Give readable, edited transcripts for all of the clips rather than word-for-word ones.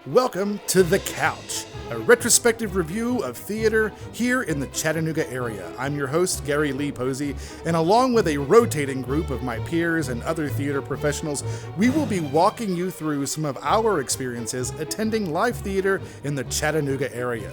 Welcome to The Couch, a retrospective review of theater here in the Chattanooga area. I'm your host, Garry Posey, and along with a rotating group of my peers and other theater professionals, we will be walking you through some of our experiences attending live theater in the Chattanooga area.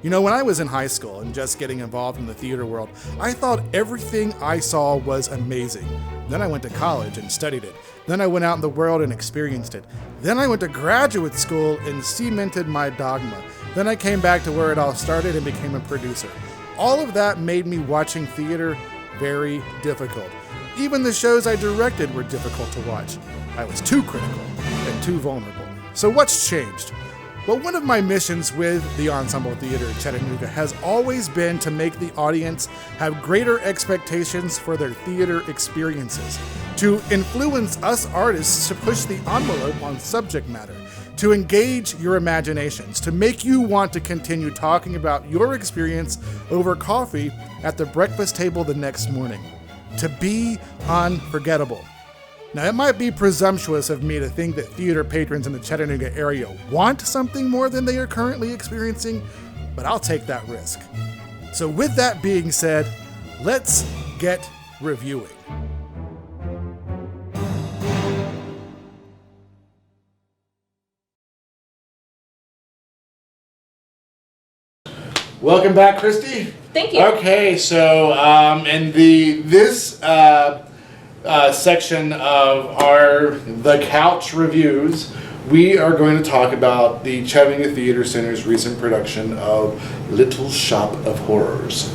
You know, when I was in high school and just getting involved in the theater world, I thought everything I saw was amazing. Then I went to college and studied it. Then I went out in the world and experienced it. Then I went to graduate school and cemented my dogma. Then I came back to where it all started and became a producer. All of that made me watching theater very difficult. Even the shows I directed were difficult to watch. I was too critical and too vulnerable. So what's changed? Well, one of my missions with the Ensemble Theater at Chattanooga has always been to make the audience have greater expectations for their theater experiences, to influence us artists to push the envelope on subject matter, to engage your imaginations, to make you want to continue talking about your experience over coffee at the breakfast table the next morning, to be unforgettable. Now, it might be presumptuous of me to think that theater patrons in the Chattanooga area want something more than they are currently experiencing, but I'll take that risk. So with that being said, let's get reviewing. Welcome back, Christy. Thank you. Okay, so in this section of our The Couch reviews, we are going to talk about the Chattanooga Theatre Center's recent production of Little Shop of Horrors.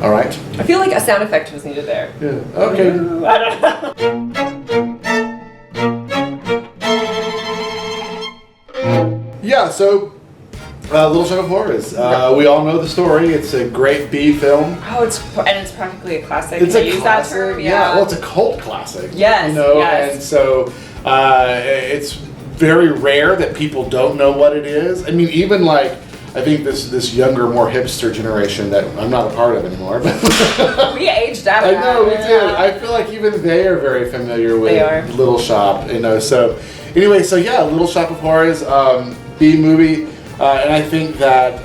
All right? I feel like a sound effect was needed there. Yeah. Okay. I don't know. Yeah, so Little Shop of Horrors. We all know the story. It's a great B film. Oh, it's practically a classic. It's Can I a use classic. that term? Yeah. Well, it's a cult classic. Yes. You know, yes. And so it's very rare that people don't know what it is. I mean, even like I think this younger, more hipster generation that I'm not a part of anymore. But we aged out of I know we that. did. I feel like even they are very familiar with Little Shop. You know. So anyway, so yeah, Little Shop of Horrors, B movie. And I think that,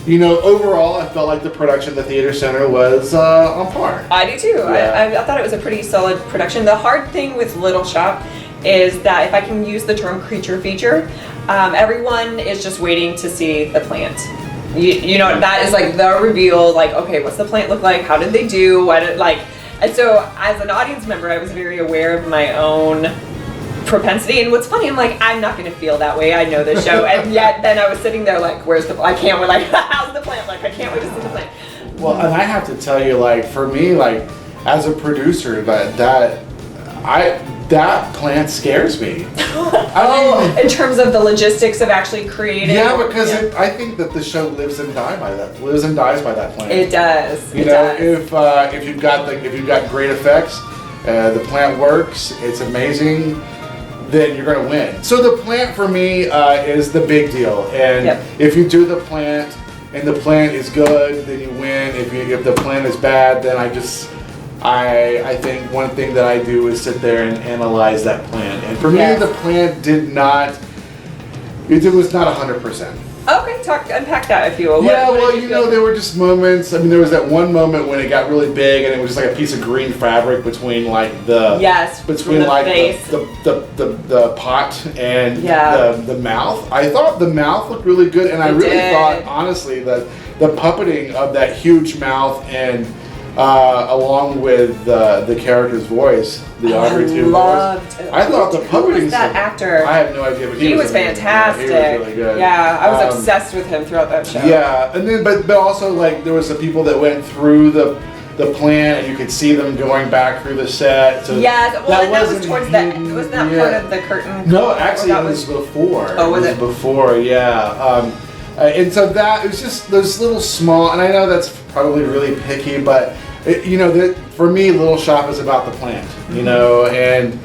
you know, overall, I felt like the production of the Theater Center was on par. I do too. Yeah. I thought it was a pretty solid production. The hard thing with Little Shop is that if I can use the term creature feature, everyone is just waiting to see the plant. You know, that is like the reveal, like, okay, what's the plant look like? How did they do? And so as an audience member, I was very aware of my own propensity, and what's funny, I'm like, I'm not going to feel that way. I know this show, and yet then I was sitting there like, where's the? I can't wait. Like, how's the plant? Like, I can't wait to see the plant. Well, and I have to tell you, like, for me, like, as a producer, that plant scares me. In terms of the logistics of actually creating. Yeah, because I think that the show lives and dies by that plant. It does. You know, if you've got great effects, the plant works. It's amazing. Then you're going to win. So the plant for me is the big deal, and if you do the plant and the plant is good, then you win. If the plant is bad, then I think one thing that I do is sit there and analyze that plant. And for me, the plant was not 100%. Okay, unpack that if you will. There were just moments. I mean, there was that one moment when it got really big, and it was just like a piece of green fabric between like the pot and the mouth. I thought the mouth looked really good, and I really thought honestly that the puppeting of that huge mouth and along with the character's voice, the Audrey 2 voice. I thought the puppeting. Who was that actor? I have no idea, but he was fantastic. He was really good. Yeah, I was obsessed with him throughout that show. Yeah, and then but also like there was some people that went through the plant and you could see them going back through the set. So yes, well, that was towards that. Wasn't that part of the curtain? No, actually, it was before. Oh, was it? Before, yeah. And so it was just those little small, and I know that's probably really picky, but for me, Little Shop is about the plant, you know, and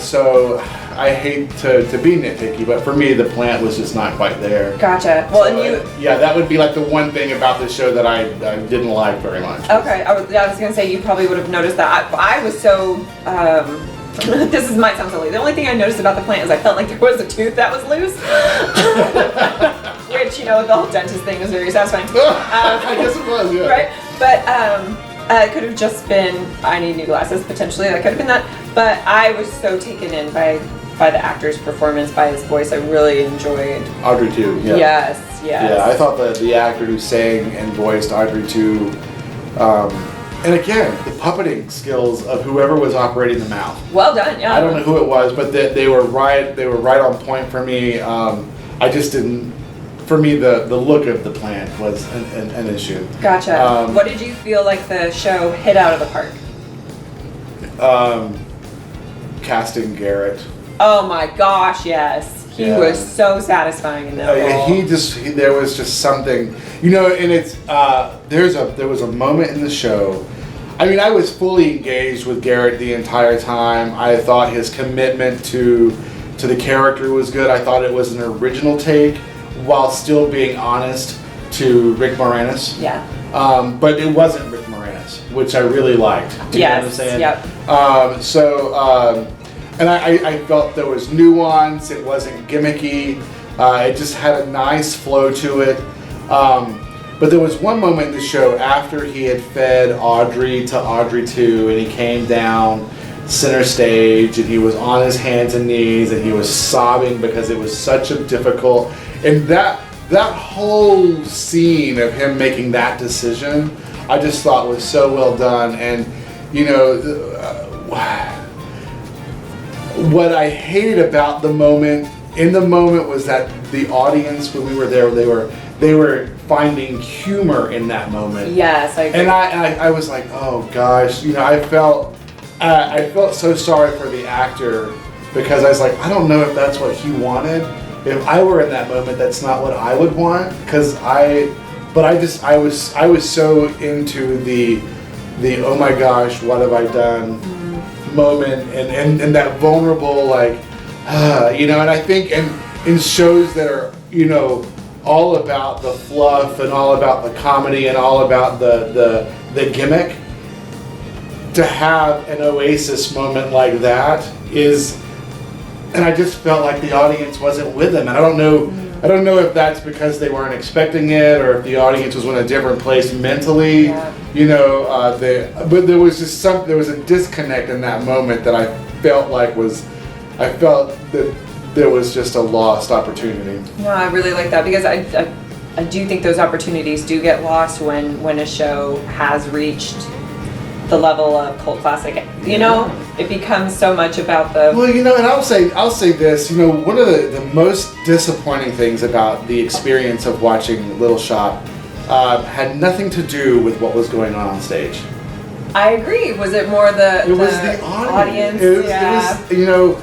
so I hate to be nitpicky, but for me, the plant was just not quite there. Gotcha. Well, so, that would be like the one thing about this show that I didn't like very much. Okay, I was gonna say you probably would have noticed that. I was so This might sound silly. The only thing I noticed about the plant is I felt like there was a tooth that was loose. Which, you know, the whole dentist thing is very satisfying. I guess it was, yeah. Right? But it could have just been, I need new glasses, potentially. That could have been that. But I was so taken in by the actor's performance, by his voice. I really enjoyed. Audrey too, yeah. Yes. Yeah, I thought that the actor who sang and voiced Audrey too, and again, the puppeting skills of whoever was operating the mouth. Well done, yeah. I don't know who it was, but they were right on point for me. I just didn't, for me, the look of the plant was an issue. Gotcha. What did you feel like the show hit out of the park? Casting Garrett. Oh my gosh, yes. He was so satisfying in that role. There was just something, you know, and it's, there was a moment in the show. I mean, I was fully engaged with Garrett the entire time. I thought his commitment to the character was good. I thought it was an original take while still being honest to Rick Moranis. Yeah. But it wasn't Rick Moranis, which I really liked. Do you know what I'm saying? Yep. And I felt there was nuance, it wasn't gimmicky, it just had a nice flow to it. But there was one moment in the show after he had fed Audrey to Audrey 2 and he came down center stage and he was on his hands and knees and he was sobbing because it was such a difficult, and that whole scene of him making that decision, I just thought was so well done. And you know, what I hated about the moment was that the audience, when we were there, they were finding humor in that moment. Yes, I agree. And I was like, oh gosh, you know, I felt so sorry for the actor because I was like, I don't know if that's what he wanted. If I were in that moment, that's not what I would want. I was so into the oh my gosh, what have I done? Moment and that vulnerable, like, you know, and I think in shows that are, you know, all about the fluff and all about the comedy and all about the gimmick, to have an oasis moment like that is, and I just felt like the audience wasn't with them, and I don't know if that's because they weren't expecting it or if the audience was in a different place mentally. Yeah. You know, but there was just there was a disconnect in that moment that I felt that there was just a lost opportunity. No, I really like that because I do think those opportunities do get lost when a show has reached the level of cult classic. You know, it becomes so much about the. Well, you know, and I'll say this. You know, one of the most disappointing things about the experience of watching Little Shop had nothing to do with what was going on stage. I agree. Was it more the audience? It was, you know.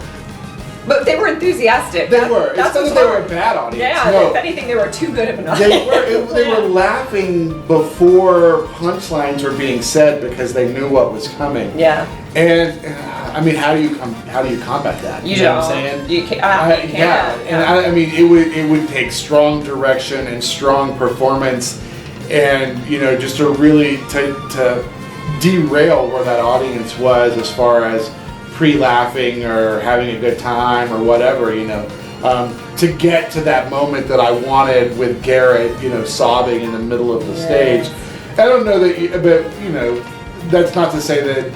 But they were enthusiastic. They were. It's not that they were a bad audience. Yeah, no. If anything, they were too good of an audience. They were laughing before punchlines were being said because they knew what was coming. Yeah. And I mean, how do you combat that? You know don't. what I'm saying? You can't. Yeah. And I mean, it would take strong direction and strong performance, and you know, just to really to derail where that audience was as far as pre-laughing or having a good time or whatever, you know, to get to that moment that I wanted with Garrett, you know, sobbing in the middle of the stage. I don't know that, but you know, that's not to say that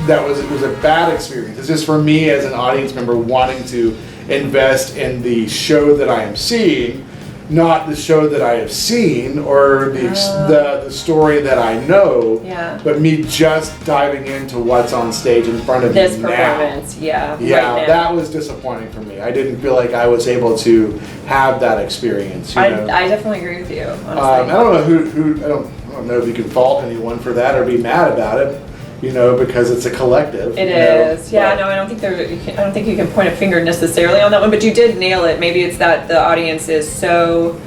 it was a bad experience. It's just for me as an audience member wanting to invest in the show that I am seeing, not the show that I have seen or the story that I know, but me just diving into what's on stage in front of me now. This performance, yeah, right that was disappointing for me. I didn't feel like I was able to have that experience. You know? I definitely agree with you. Honestly. I don't know I don't know if you can fault anyone for that or be mad about it. You know, because it's a collective. It is. Yeah, no, I don't think you can point a finger necessarily on that one, but you did nail it. Maybe it's that the audience is so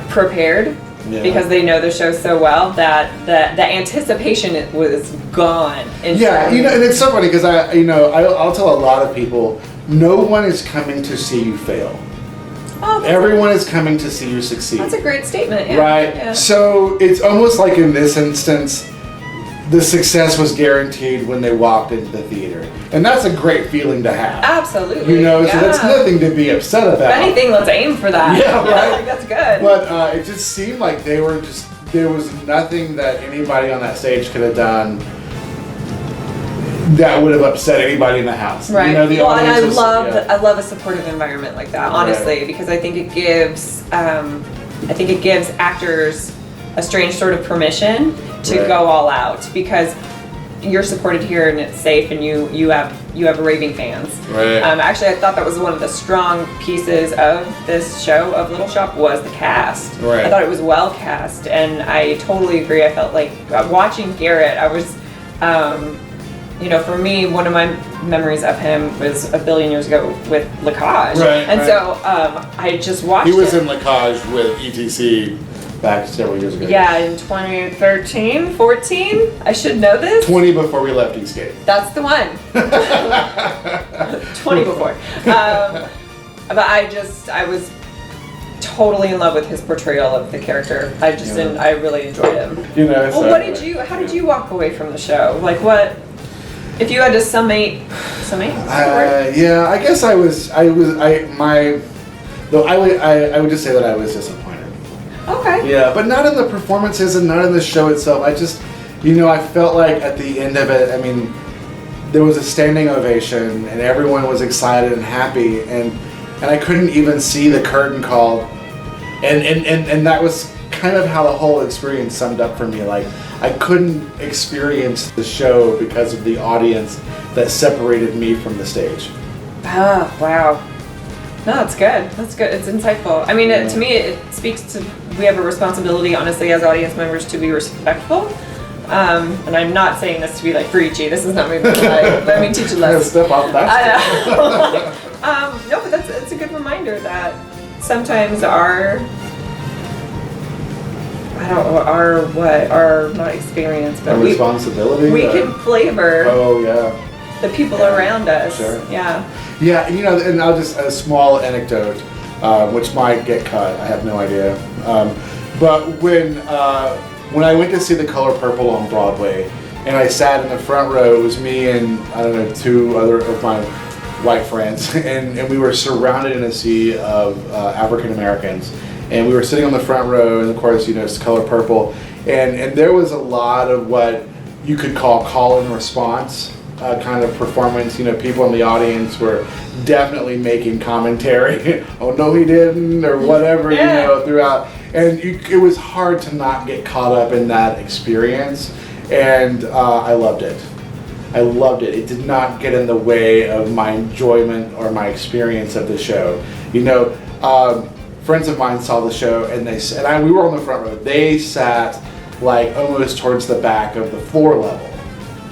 prepared because they know the show so well that the anticipation was gone. Yeah, you know, and it's so funny because I'll tell a lot of people, no one is coming to see you fail. Oh, everyone is coming to see you succeed. That's a great statement. Yeah. Right. Yeah. So it's almost like in this instance, the success was guaranteed when they walked into the theater. And that's a great feling to have. Absolutely. So that's nothing to be upset about. If anything, let's aim for that. Yeah, right. I think that's good. But it just seemed like there was nothing that anybody on that stage could have done that would have upset anybody in the house. Right. The audience I love a supportive environment like that, honestly, right. because I think it gives actors a strange sort of permission to right. go all out, because you're supported here and it's safe, and you have raving fans. Right. Actually, I thought that was one of the strong pieces of this show of Little Shop was the cast. Right. I thought it was well cast, and I totally agree. I felt like watching Garrett, I was. For me, one of my memories of him was a billion years ago with Lacage. Right, and right. so I just watched He was it. in Lacage with ETC back several years ago. Yeah, in 2013, 14. I should know this. 20 before we left Eastgate. That's the one. 20 before. But I was totally in love with his portrayal of the character. I really enjoyed him. Well, how did you walk away from the show? Like, what? If you had to summate? Yeah, I guess I would just say that I was disappointed. Okay. Yeah, but not in the performances and not in the show itself. I just, I felt like at the end of it, there was a standing ovation and everyone was excited and happy, and I couldn't even see the curtain called, and that was kind of how the whole experience summed up for me. Like, I couldn't experience the show because of the audience that separated me from the stage. Ah, wow. No, that's good. That's good. It's insightful. To me, it speaks to, we have a responsibility, honestly, as audience members, to be respectful. And I'm not saying this to be like preachy. This is not me being like, let me teach you lessons. Step off that. No, but it's a good reminder that sometimes our not experience, but responsibility. We can flavor. Oh yeah. The people around us. Sure. Yeah. Yeah, and I'll just a small anecdote, which might get cut. I have no idea. But when I went to see The Color Purple on Broadway, and I sat in the front row, it was me and I don't know, two other of my white friends, and we were surrounded in a sea of African Americans. And we were sitting on the front row, and of course, it's Color Purple, and there was a lot of what you could call and response kind of performance. People in the audience were definitely making commentary. Oh no, he didn't, or whatever. Yeah. Throughout, and it was hard to not get caught up in that experience, and I loved it. I loved it. It did not get in the way of my enjoyment or my experience of the show. Friends of mine saw the show, and we were on the front row. They sat like almost towards the back of the floor level.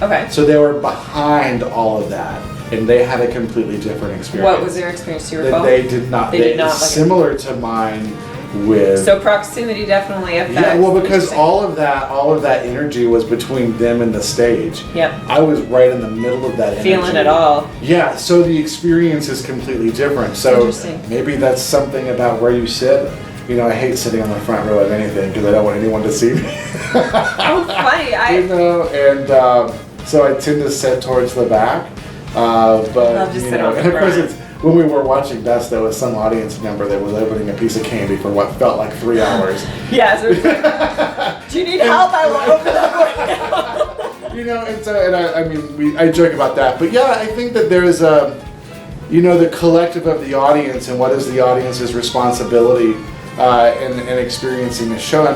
Okay. So they were behind all of that, and they had a completely different experience. What was their experience? Do you recall? They did not. They did not like similar to mine. So proximity definitely affects. Yeah, well, because all of that energy was between them and the stage. Yep. I was right in the middle of that energy. Feeling it all. Yeah, so the experience is completely different. So maybe that's something about where you sit. I hate sitting on the front row of anything because I don't want anyone to see me. Oh, funny. So I tend to sit towards the back. But I'll just sit on the and of course front. when we were watching Best, there was some audience member that was opening a piece of candy for what felt like 3 hours. Yes. Do you need help? I will open that for you. I joke about that, but yeah, I think that there's the collective of the audience, and what is the audience's responsibility in experiencing the show.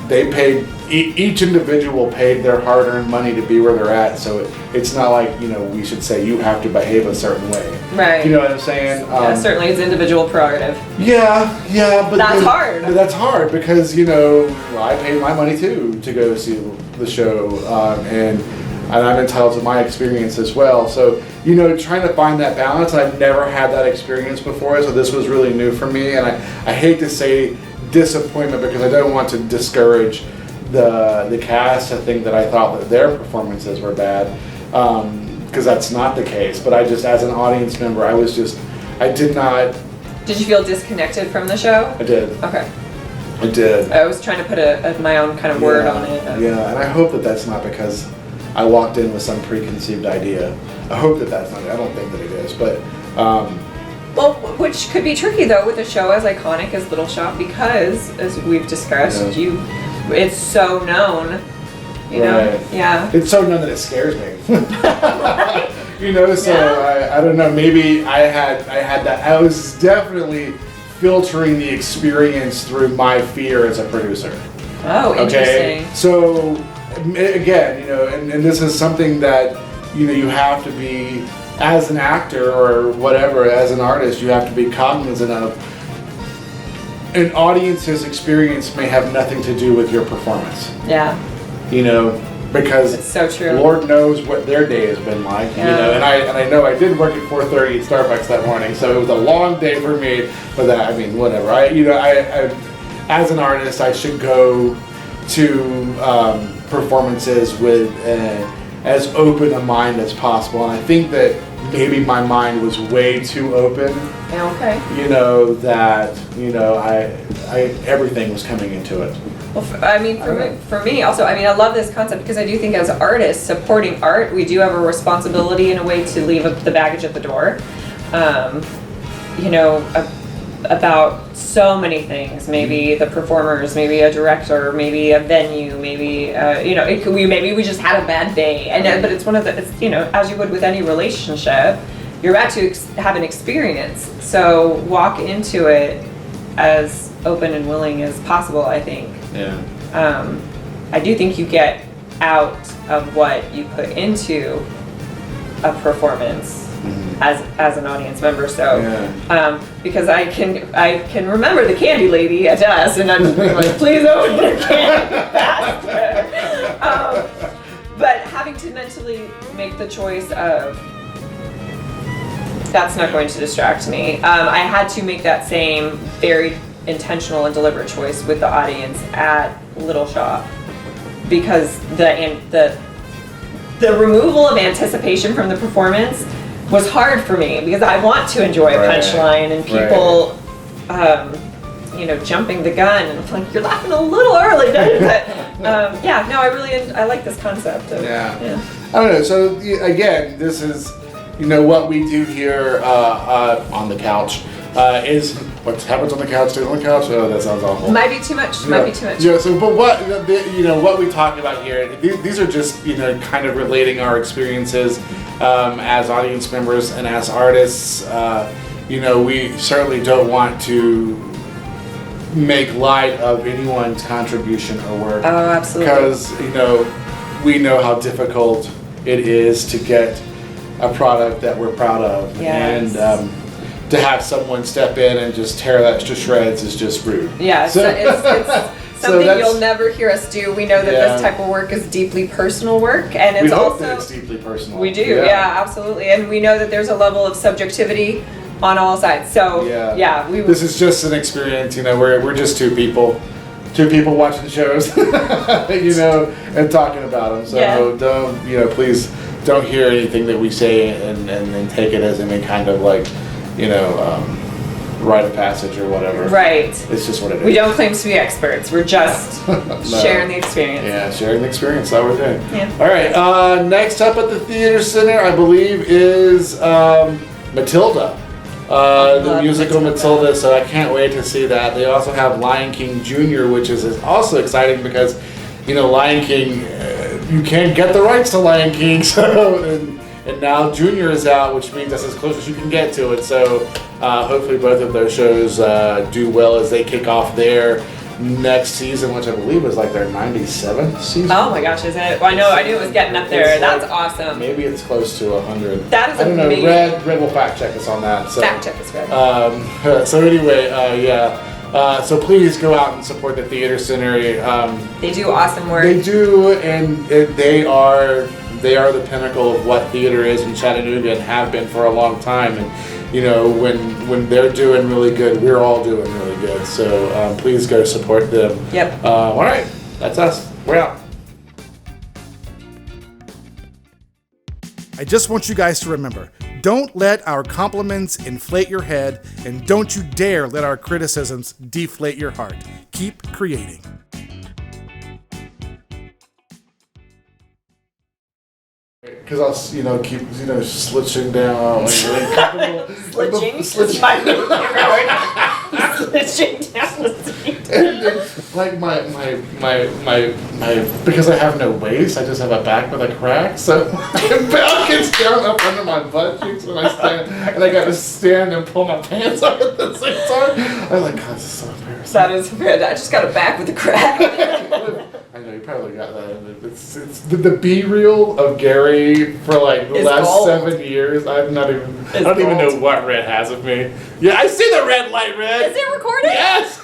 They paid, each individual paid their hard-earned money to be where they're at, so it's not like, we should say you have to behave a certain way. Right. You know what I'm saying? Yeah, certainly it's individual prerogative. Yeah, but that's hard. But that's hard because, I paid my money too to go see the show, and I'm entitled to my experience as well. So, trying to find that balance, I've never had that experience before, so this was really new for me, and I hate to say disappointment because I don't want to discourage the cast. I think that I thought that their performances were bad, because that's not the case. But I just, as an audience member, I did not. Did you feel disconnected from the show? I did. Okay. It did. I was trying to put my own kind of word on it. Yeah, and I hope that that's not because I walked in with some preconceived idea. I hope that that's not it. I don't think that it is, but... well, which could be tricky though with a show as iconic as Little Shop because, as we've discussed, it's so known. You know? Yeah. It's so known that it scares me. You know, so I don't know. Maybe I had that. I was definitely filtering the experience through my fear as a producer. Oh, interesting. So again, you know, and this is something that you have to be, as an actor or whatever, as an artist, you have to be cognizant of. An audience's experience may have nothing to do with your performance. Yeah. You know, because it's so true. Lord knows what their day has been like. You know, and I know I did work at 4:30 at Starbucks that morning, so it was a long day for me. But I mean, whatever. I as an artist, I should go to performances with as open a mind as possible, and I think that maybe my mind was way too open. Okay. You know that I everything was coming into it. Well, I mean, for me also, I mean, I love this concept because I do think as artists supporting art, we do have a responsibility in a way to leave the baggage at the door. About so many things, maybe the performers, maybe a director, maybe a venue, maybe maybe we just had a bad day, but it's one of the, as you would with any relationship, you're about to have an experience, so walk into it as open and willing as possible. I think. Yeah. I do think you get out of what you put into a performance. As an audience member, so because I can remember the candy lady at us, and I'm just being like, please open your candy faster. But having to mentally make the choice of that's not going to distract me. I had to make that same very intentional and deliberate choice with the audience at Little Shop because the removal of anticipation from the performance was hard for me because I want to enjoy a punchline and people, jumping the gun, and I'm like, you're laughing a little early, but I like this concept. I don't know. So again, this is, what we do here on the couch is what happens on the couch stays on the couch. Oh, that sounds awful. Might be too much. Yeah. So, but what we talk about here, these are just kind of relating our experiences. As audience members and as artists, we certainly don't want to make light of anyone's contribution or work. Oh, absolutely. Because, we know how difficult it is to get a product that we're proud of. Yes. And to have someone step in and just tear that to shreds is just rude. Yeah, so it's something you'll never hear us do. We know that this type of work is deeply personal work, and it's hope that it's deeply personal. We do, yeah, absolutely, and we know that there's a level of subjectivity on all sides. So this is just an experience. We're just two people watching shows, and talking about them. So don't please don't hear anything that we say and take it as any kind of rite of passage or whatever. Right. It's just what it is. We don't claim to be experts. We're just sharing the experience. Yeah, sharing the experience. That's what we're doing. Yeah. All right. Next up at the Theater Center, I believe, is Matilda. The musical Matilda. So I can't wait to see that. They also have Lion King Jr., which is also exciting because, Lion King, you can't get the rights to Lion King. So and now Junior is out, which means that's as close as you can get to it. So hopefully both of those shows do well as they kick off their next season, which I believe is like their 97th season. Oh my gosh, is it? Well, I knew it was getting up there. That's awesome. Maybe it's close to 100. That is amazing. I don't know. Red will fact check us on that. So, fact check us, Red. So anyway, so please go out and support the Theater Center. They do awesome work. They do, and they are the pinnacle of what theater is in Chattanooga and have been for a long time. And when they're doing really good, we're all doing really good. So please go support them. Yep. All right, that's us. We're out. I just want you guys to remember, Don't let our compliments inflate your head, and don't you dare let our criticisms deflate your heart. Keep creating. Because I'll, keep, slitching down. Slitching? Slitching down the seat. And then, like, my, because I have no waist, I just have a back with a crack, so my belt gets down up under my butt cheeks when I stand, and I gotta stand and pull my pants up at the same time. I'm like, God, this is so embarrassing. That is weird. I just got a back with a crack. I know, you probably got that. It's the B-reel of Garry for like the last gold. 7 years. I don't even know what Red has of me. Yeah, I see the red light, Red. Is it recording? Yes!